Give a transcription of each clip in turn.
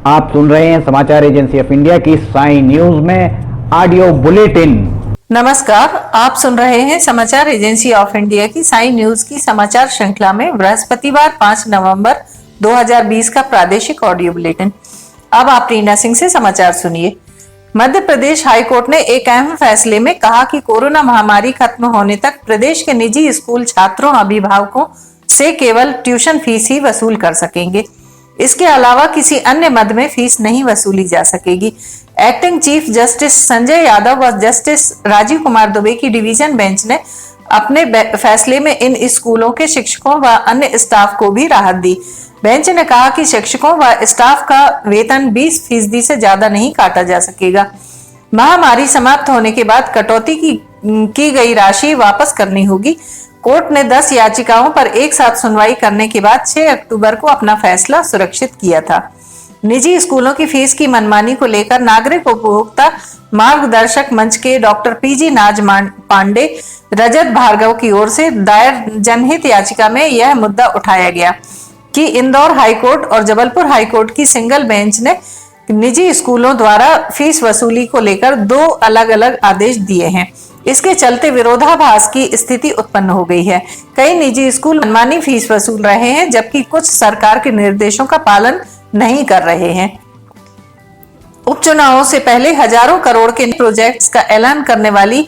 आप सुन रहे हैं समाचार एजेंसी ऑफ इंडिया की साई न्यूज में ऑडियो बुलेटिन। नमस्कार, आप सुन रहे हैं समाचार एजेंसी ऑफ इंडिया की साई न्यूज की समाचार श्रृंखला में बृहस्पतिवार 5 नवंबर 2020 का प्रादेशिक ऑडियो बुलेटिन। अब आप रीना सिंह से समाचार सुनिए। मध्य प्रदेश हाईकोर्ट ने एक अहम फैसले में कहा कि कोरोना महामारी खत्म होने तक प्रदेश के निजी स्कूल छात्रों अभिभावकों से केवल ट्यूशन फीस ही वसूल कर सकेंगे। इसके अलावा किसी अन्य मद में फीस नहीं वसूली जा सकेगी। Acting chief justice Sanjay Yadav व जस्टिस राजीव कुमार दुबे की डिवीजन बेंच ने अपने फैसले में इन स्कूलों के शिक्षकों व अन्य स्टाफ को भी राहत दी। बेंच ने कहा कि शिक्षकों व स्टाफ का वेतन 20% से ज्यादा नहीं काटा जा सकेगा। महामारी समाप्त होने के बाद कटौती की गई राशि वापस करनी होगी। कोर्ट ने 10 याचिकाओं पर एक साथ सुनवाई करने के बाद 6 अक्टूबर को अपना फैसला सुरक्षित किया था। निजी स्कूलों की फीस की मनमानी को लेकर नागरिक उपभोक्ता मार्गदर्शक मंच के डॉक्टर पीजी नाज पांडे, रजत भार्गव की ओर से दायर जनहित याचिका में यह मुद्दा उठाया गया कि इंदौर हाईकोर्ट और जबलपुर हाईकोर्ट की सिंगल बेंच ने निजी स्कूलों द्वारा फीस वसूली को लेकर 2 अलग अलग आदेश दिए हैं। इसके चलते विरोधाभास की स्थिति उत्पन्न हो गई है। कई निजी स्कूल मनमानी फीस वसूल रहे हैं, जबकि कुछ सरकार के निर्देशों का पालन नहीं कर रहे हैं। उपचुनावों से पहले हजारों करोड़ के प्रोजेक्ट्स का ऐलान करने वाली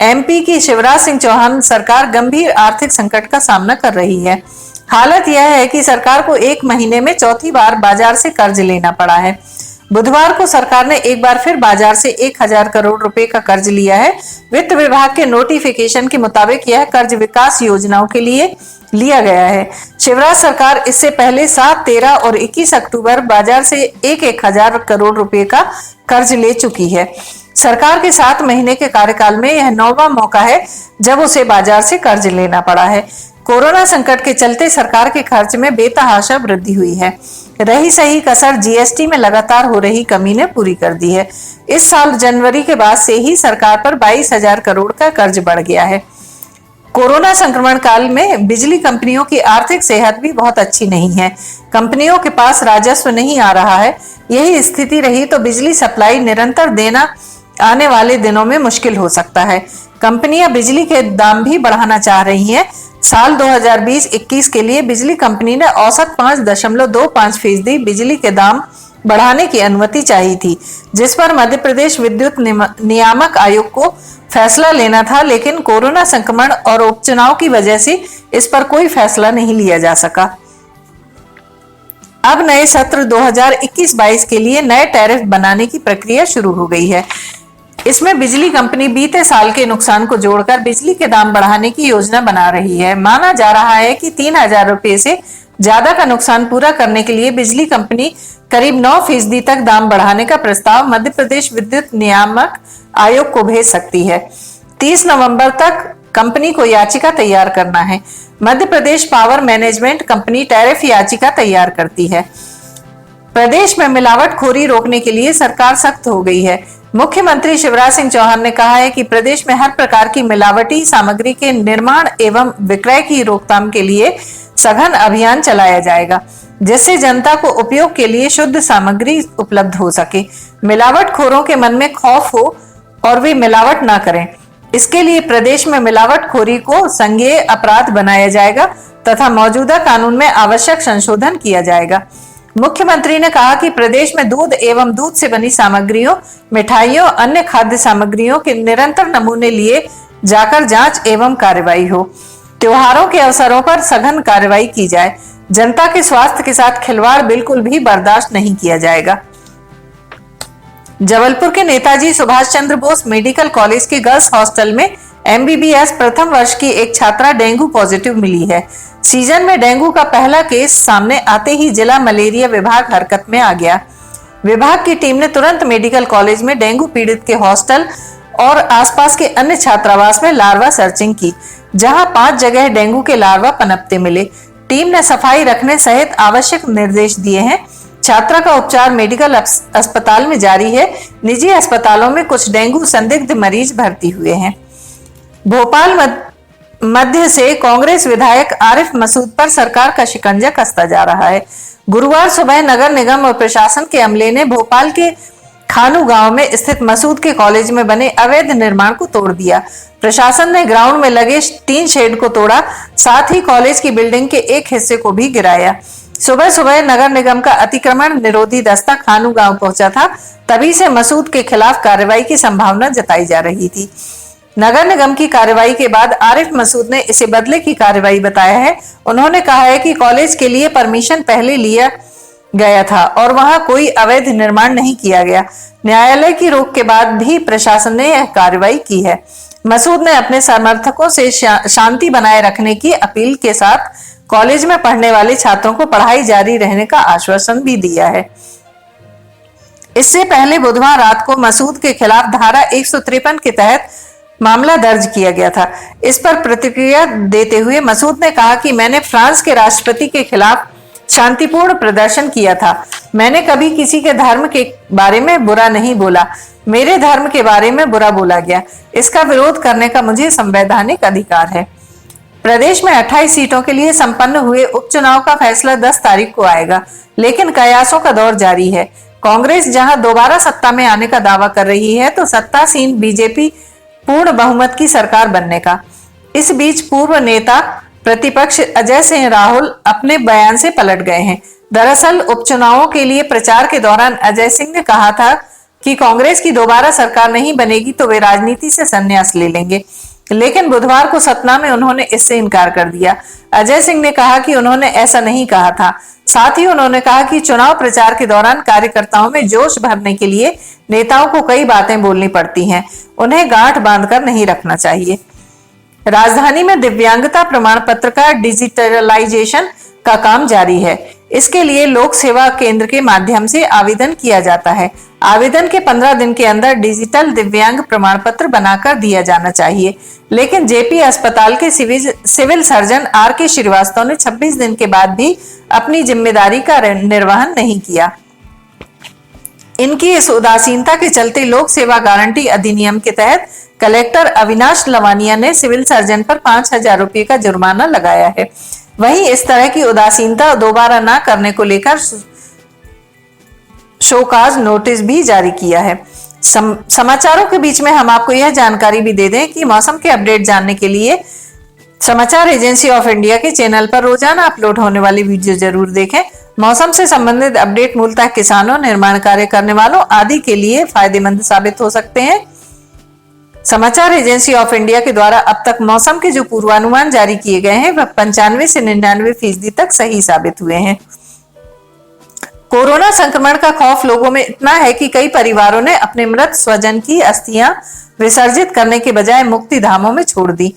एमपी की शिवराज सिंह चौहान सरकार गंभीर आर्थिक संकट का सामना कर रही है। हालत यह है कि सरकार को 1 महीने में चौथी बार बाजार से कर्ज लेना पड़ा है। बुधवार को सरकार ने एक बार फिर बाजार से 1000 करोड़ रुपए का कर्ज लिया है। वित्त विभाग के नोटिफिकेशन के मुताबिक यह कर्ज विकास योजनाओं के लिए लिया गया है। शिवराज सरकार इससे पहले 7, 13 और 21 अक्टूबर बाजार से 1000 करोड़ रुपए का कर्ज ले चुकी है। सरकार के 7 महीने के कार्यकाल में यह 9वां मौका है जब उसे बाजार से कर्ज लेना पड़ा है। कोरोना संकट के चलते सरकार के खर्च में बेतहाशा वृद्धि हुई है। रही सही कसर जीएसटी में लगातार हो रही कमी ने पूरी कर दी है। इस साल जनवरी के बाद से ही सरकार पर 22,000 करोड़ का कर्ज बढ़ गया है। कोरोना संक्रमण काल में बिजली कंपनियों की आर्थिक सेहत भी बहुत अच्छी नहीं है। कंपनियों के पास राजस्व नहीं आ रहा है। यही स्थिति रही तो बिजली सप्लाई निरंतर देना आने वाले दिनों में मुश्किल हो सकता है। कंपनियां बिजली के दाम भी बढ़ाना चाह रही हैं। साल 2020-21 के लिए बिजली कंपनी ने औसत 5.25% बिजली के दाम बढ़ाने की अनुमति चाहिए थी, जिस पर मध्य प्रदेश विद्युत नियामक आयोग को फैसला लेना था, लेकिन कोरोना संक्रमण और उपचुनाव की वजह से इस पर कोई फैसला नहीं लिया जा सका। अब नए सत्र 2021-22 के लिए नए टैरिफ बनाने की प्रक्रिया शुरू हो गई है। इसमें बिजली कंपनी बीते साल के नुकसान को जोड़कर बिजली के दाम बढ़ाने की योजना बना रही है। माना जा रहा है कि 3000 रुपए से ज्यादा का नुकसान पूरा करने के लिए बिजली कंपनी करीब 9% तक दाम बढ़ाने का प्रस्ताव मध्य प्रदेश विद्युत नियामक आयोग को भेज सकती है। 30 नवंबर तक कंपनी को याचिका तैयार करना है। Madhya Pradesh power management company tariff याचिका तैयार करती है। प्रदेश में मिलावटखोरी रोकने के लिए सरकार सख्त हो गई है। मुख्यमंत्री शिवराज सिंह चौहान ने कहा है कि प्रदेश में हर प्रकार की मिलावटी सामग्री के निर्माण एवं विक्रय की रोकथाम के लिए सघन अभियान चलाया जाएगा, जिससे जनता को उपयोग के लिए शुद्ध सामग्री उपलब्ध हो सके। मिलावटखोरों के मन में खौफ हो और वे मिलावट ना करें, इसके लिए प्रदेश में मिलावटखोरी को संज्ञेय अपराध बनाया जाएगा तथा मौजूदा कानून में आवश्यक संशोधन किया जाएगा। मुख्यमंत्री ने कहा कि प्रदेश में दूध एवं दूध से बनी सामग्रियों, मिठाइयों, अन्य खाद्य सामग्रियों के निरंतर नमूने लिए जाकर जांच एवं कार्रवाई हो। त्योहारों के अवसरों पर सघन कार्रवाई की जाए। जनता के स्वास्थ्य के साथ खिलवाड़ बिल्कुल भी बर्दाश्त नहीं किया जाएगा। जबलपुर के नेताजी सुभाष चंद्र बोस मेडिकल कॉलेज के गर्ल्स हॉस्टल में एमबीबीएस प्रथम वर्ष की एक छात्रा डेंगू पॉजिटिव मिली है। सीजन में डेंगू का पहला केस सामने आते ही जिला मलेरिया विभाग हरकत में आ गया। विभाग की टीम ने तुरंत मेडिकल कॉलेज में डेंगू पीड़ित के हॉस्टल और आसपास के अन्य छात्रावास में लार्वा सर्चिंग की, जहां 5 जगह डेंगू के लार्वा पनपते मिले। टीम ने सफाई रखने सहित आवश्यक निर्देश दिए हैं। छात्रा का उपचार मेडिकल अस्पताल में जारी है। निजी अस्पतालों में कुछ डेंगू संदिग्ध मरीज भर्ती हुए हैं। भोपाल मध्य से कांग्रेस विधायक आरिफ मसूद पर सरकार का शिकंजा कसता जा रहा है। गुरुवार सुबह नगर निगम और प्रशासन के अमले ने भोपाल के खानू गांव में स्थित मसूद के कॉलेज में बने अवैध निर्माण को तोड़ दिया। प्रशासन ने ग्राउंड में लगे टीन शेड को तोड़ा, साथ ही कॉलेज की बिल्डिंग के एक हिस्से को भी गिराया। सुबह सुबह नगर निगम का अतिक्रमण निरोधी दस्ता खानू गांव पहुंचा था, तभी से मसूद के खिलाफ कार्रवाई की संभावना जताई जा रही थी। नगर निगम की कार्रवाई के बाद आरिफ मसूद ने इसे बदले की कार्रवाई बताया है। उन्होंने कहा है कि कॉलेज के लिए परमिशन पहले लिया गया था और वहां कोई अवैध निर्माण नहीं किया गया। न्यायालय की रोक के बाद भी प्रशासन ने यह कार्रवाई की है। मसूद ने अपने समर्थकों से शांति बनाए रखने की अपील के साथ कॉलेज में पढ़ने वाले छात्रों को पढ़ाई जारी रहने का आश्वासन भी दिया है। इससे पहले बुधवार रात को मसूद के खिलाफ धारा 153 के तहत मामला दर्ज किया गया था। इस पर प्रतिक्रिया देते हुए मसूद ने कहा कि मैंने फ्रांस के राष्ट्रपति के खिलाफ शांतिपूर्ण प्रदर्शन किया था। मैंने कभी किसी के धर्म के बारे में बुरा नहीं बोला। मेरे धर्म के बारे में बुरा बोला गया। इसका विरोध करने का मुझे संवैधानिक अधिकार है। प्रदेश में 28 सीटों के लिए संपन्न हुए उपचुनाव का फैसला 10 तारीख को आएगा, लेकिन कयासों का दौर जारी है। कांग्रेस जहां दोबारा सत्ता में आने का दावा कर रही है, तो सत्तासीन बीजेपी पूर्ण बहुमत की सरकार बनने का। इस बीच पूर्व नेता प्रतिपक्ष अजय सिंह राहुल अपने बयान से पलट गए हैं। दरअसल उपचुनावों के लिए प्रचार के दौरान अजय सिंह ने कहा था कि कांग्रेस की दोबारा सरकार नहीं बनेगी तो वे राजनीति से संन्यास ले लेंगे, लेकिन बुधवार को सतना में उन्होंने इससे इनकार कर दिया। अजय सिंह ने कहा कि उन्होंने ऐसा नहीं कहा था। साथ ही उन्होंने कहा कि चुनाव प्रचार के दौरान कार्यकर्ताओं में जोश भरने के लिए नेताओं को कई बातें बोलनी पड़ती हैं, उन्हें गांठ बांधकर नहीं रखना चाहिए। राजधानी में दिव्यांगता प्रमाण पत्र का डिजिटलाइजेशन का काम जारी है। इसके लिए लोक सेवा केंद्र के माध्यम से आवेदन किया जाता है। आवेदन के 15 दिन के अंदर डिजिटल दिव्यांग प्रमाण पत्र बनाकर दिया जाना चाहिए, लेकिन जेपी अस्पताल के सिविल सर्जन आर.के. श्रीवास्तव ने 26 दिन के बाद भी अपनी जिम्मेदारी का निर्वहन नहीं किया। इनकी इस उदासीनता के चलते लोक सेवा गारंटी अधिनियम के तहत कलेक्टर अविनाश लवानिया ने सिविल सर्जन पर 5,000 रुपए का जुर्माना लगाया है। वहीं इस तरह की उदासीनता दोबारा न करने को लेकर शोकाज नोटिस भी जारी किया है। समाचारों के बीच में हम आपको यह जानकारी भी दे दें कि मौसम के अपडेट जानने के लिए समाचार एजेंसी ऑफ इंडिया के चैनल पर रोजाना अपलोड होने वाली वीडियो जरूर देखें। मौसम से संबंधित अपडेट मूलतः किसानों, निर्माण कार्य करने वालों आदि के लिए फायदेमंद साबित हो सकते हैं। समाचार एजेंसी ऑफ इंडिया के द्वारा अब तक मौसम के जो पूर्वानुमान जारी किए गए हैं वह 95 से 99% तक सही साबित हुए हैं। कोरोना संक्रमण का खौफ लोगों में इतना है कि कई परिवारों ने अपने मृत स्वजन की अस्थियां विसर्जित करने के बजाय मुक्ति धामों में छोड़ दी।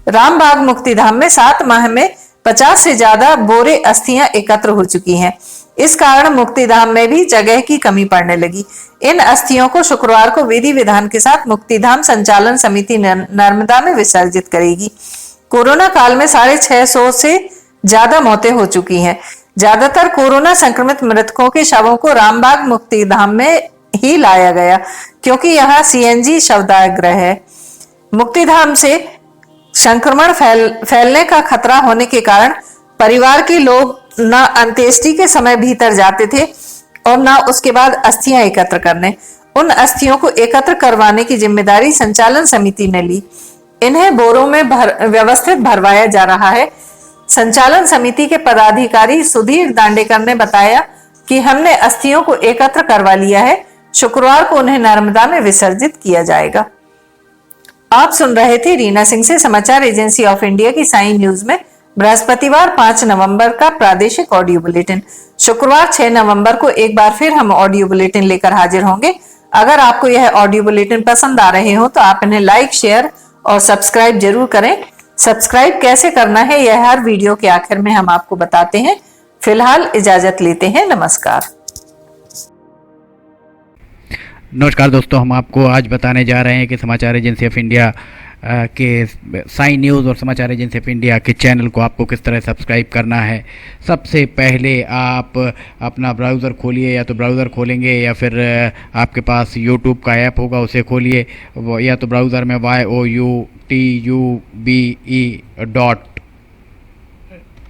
रामबाग मुक्ति धाम में 7 माह में 50 से ज्यादा बोरे अस्थियां एकत्र हो चुकी हैं। इस कारण मुक्तिधाम में भी जगह की कमी पड़ने लगी। इन अस्थियों को शुक्रवार को विधि विधान के साथ मुक्तिधाम संचालन समिति नर्मदा में विसर्जित करेगी। कोरोना काल में 650 से ज्यादा मौतें हो चुकी हैं। ज्यादातर कोरोना संक्रमित मृतकों के शवों को रामबाग मुक्तिधाम में ही लाया गया, क्योंकि यहाँ सीएनजी शवदाह है। मुक्तिधाम से संक्रमण फैलने का खतरा होने के कारण परिवार के लोग न अंत्येष्टि के समय भीतर जाते थे और न उसके बाद अस्थियां एकत्र करने। उन अस्थियों को एकत्र करवाने की जिम्मेदारी संचालन समिति ने ली। इन्हें बोरों में व्यवस्थित भरवाया जा रहा है। संचालन समिति के पदाधिकारी सुधीर दांडेकर ने बताया कि हमने अस्थियों को एकत्र करवा लिया है। शुक्रवार को उन्हें नर्मदा में विसर्जित किया जाएगा। आप सुन रहे थे रीना सिंह से समाचार एजेंसी ऑफ इंडिया की साइन न्यूज में बृहस्पतिवार 5 नवंबर का प्रादेशिक ऑडियो बुलेटिन। शुक्रवार 6 नवंबर को एक बार फिर हम ऑडियो बुलेटिन लेकर हाजिर होंगे। अगर आपको यह ऑडियो बुलेटिन पसंद आ रहे हो तो आप इन्हें लाइक, शेयर और सब्सक्राइब जरूर करें। सब्सक्राइब कैसे करना है यह हर वीडियो के आखिर में हम आपको बताते हैं। फिलहाल इजाजत लेते हैं। नमस्कार। नमस्कार दोस्तों, हम आपको आज बताने जा रहे हैं कि समाचार एजेंसी ऑफ इंडिया के साइन न्यूज़ और समाचार एजेंसी ऑफ इंडिया के चैनल को आपको किस तरह सब्सक्राइब करना है। सबसे पहले आप अपना ब्राउज़र खोलिए, या तो ब्राउज़र खोलेंगे या फिर आपके पास यूट्यूब का ऐप होगा उसे खोलिए, या तो ब्राउज़र में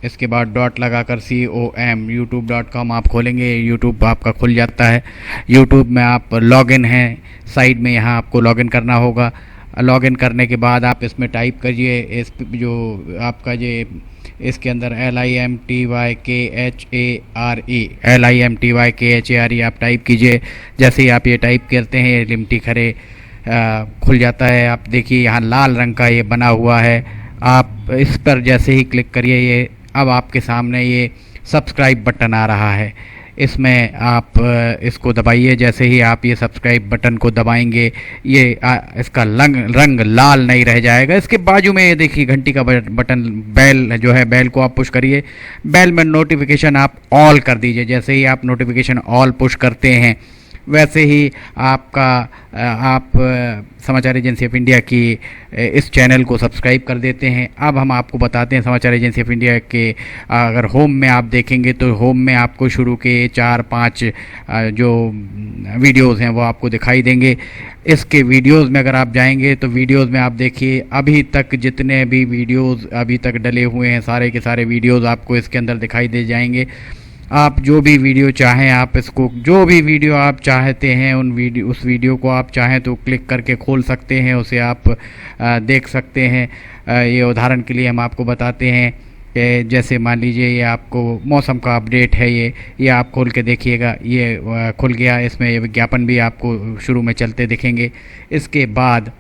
इसके बाद डॉट लगाकर COM youtube.com आप खोलेंगे, यूट्यूब आपका खुल जाता है। यूट्यूब में आप लॉगिन हैं, साइड में यहाँ आपको लॉगिन करना होगा। लॉगिन करने के बाद आप इसमें टाइप करिए, इस जो आपका ये इसके अंदर LIMTYKHARE आप टाइप कीजिए। जैसे ही आप ये टाइप करते हैं ये लिमटी खरे खुल जाता है। आप देखिए यहाँ लाल रंग का ये बना हुआ है, आप इस पर जैसे ही क्लिक करिए ये अब आपके सामने ये सब्सक्राइब बटन आ रहा है। इसमें आप इसको दबाइए। जैसे ही आप ये सब्सक्राइब बटन को दबाएंगे ये इसका रंग लाल नहीं रह जाएगा। इसके बाजू में ये देखिए घंटी का बटन, बेल जो है, बेल को आप पुश करिए। बेल में नोटिफिकेशन आप ऑल कर दीजिए। जैसे ही आप नोटिफिकेशन ऑल पुश करते हैं वैसे ही आपका आप समाचार एजेंसी ऑफ इंडिया की इस चैनल को सब्सक्राइब कर देते हैं। अब हम आपको बताते हैं समाचार एजेंसी ऑफ इंडिया के अगर होम में आप देखेंगे तो होम में आपको शुरू के 4-5 जो वीडियोस हैं वो आपको दिखाई देंगे। इसके वीडियोस में अगर आप जाएंगे तो वीडियोस में आप देखिए अभी तक जितने भी वीडियोस अभी तक डले हुए हैं सारे के सारे वीडियोस आपको इसके अंदर दिखाई दे जाएंगे। आप जो भी वीडियो चाहें, आप इसको जो भी वीडियो आप चाहते हैं उस वीडियो को आप चाहें तो क्लिक करके खोल सकते हैं, उसे आप देख सकते हैं। ये उदाहरण के लिए हम आपको बताते हैं कि जैसे मान लीजिए ये आपको मौसम का अपडेट है, ये आप खोल के देखिएगा, ये खुल गया। इसमें ये विज्ञापन भी आपको शुरू में चलते दिखेंगे। इसके बाद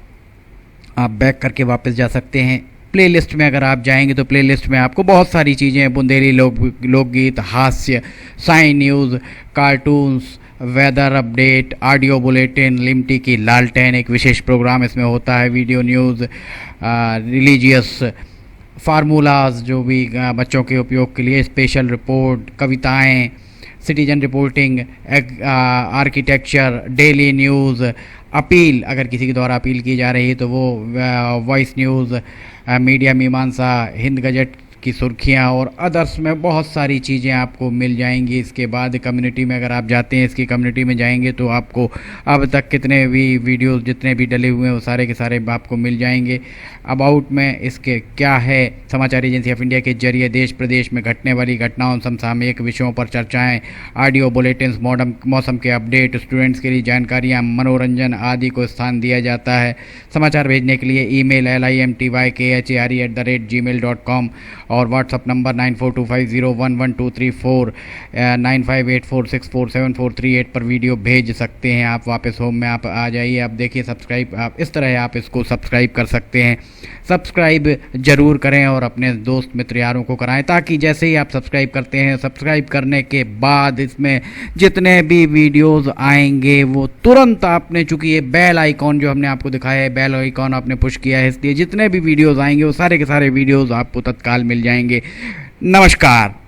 आप बैक करके वापस जा सकते हैं। प्लेलिस्ट में अगर आप जाएंगे तो प्लेलिस्ट में आपको बहुत सारी चीज़ें हैं, बुंदेली लोकगीत, हास्य, sign news, cartoons, weather update, audio bulletin, Limti की लालटेन एक विशेष प्रोग्राम इसमें होता है, वीडियो न्यूज़, रिलीजियस फार्मूलाज जो भी बच्चों के उपयोग के लिए, स्पेशल रिपोर्ट, कविताएं, citizen reporting, architecture, daily news, appeal अगर किसी के द्वारा अपील की जा रही है तो वो, वॉइस न्यूज़, मीडिया मीमांसा, हिंद गजट की सुर्खियां और अदर्स में बहुत सारी चीज़ें आपको मिल जाएंगी। इसके बाद कम्युनिटी में अगर आप जाते हैं, इसकी कम्युनिटी में जाएंगे तो आपको अब तक कितने भी वीडियोस जितने भी डले हुए हैं वो सारे के सारे आपको मिल जाएंगे। अबाउट में इसके क्या है, समाचार एजेंसी ऑफ इंडिया के जरिए देश प्रदेश में घटने वाली घटनाओं, समसामयिक विषयों पर चर्चाएँ, ऑडियो बुलेटिन्स, मौसम के अपडेट, स्टूडेंट्स के लिए जानकारियाँ, मनोरंजन आदि को स्थान दिया जाता है। समाचार भेजने के लिए ईमेल LIMTYKHARE@gmail.com और व्हाट्सअप नंबर 9425011234 9584647438 पर वीडियो भेज सकते हैं। आप वापस होम में आप आ जाइए। आप देखिए सब्सक्राइब, आप इस तरह आप इसको सब्सक्राइब कर सकते हैं। सब्सक्राइब ज़रूर करें और अपने दोस्त मित्र यारों को कराएं, ताकि जैसे ही आप सब्सक्राइब करते हैं, सब्सक्राइब करने के बाद इसमें जितने भी वीडियोस आएंगे वो तुरंत आपने, चूँकि ये बेल आइकॉन जो हमने आपको दिखाया है, बेल आइकॉन आपने पुश किया है, इसलिए जितने भी वीडियोस आएंगे वो सारे के सारे वीडियोस आपको तत्काल मिल जाएंगे। नमस्कार।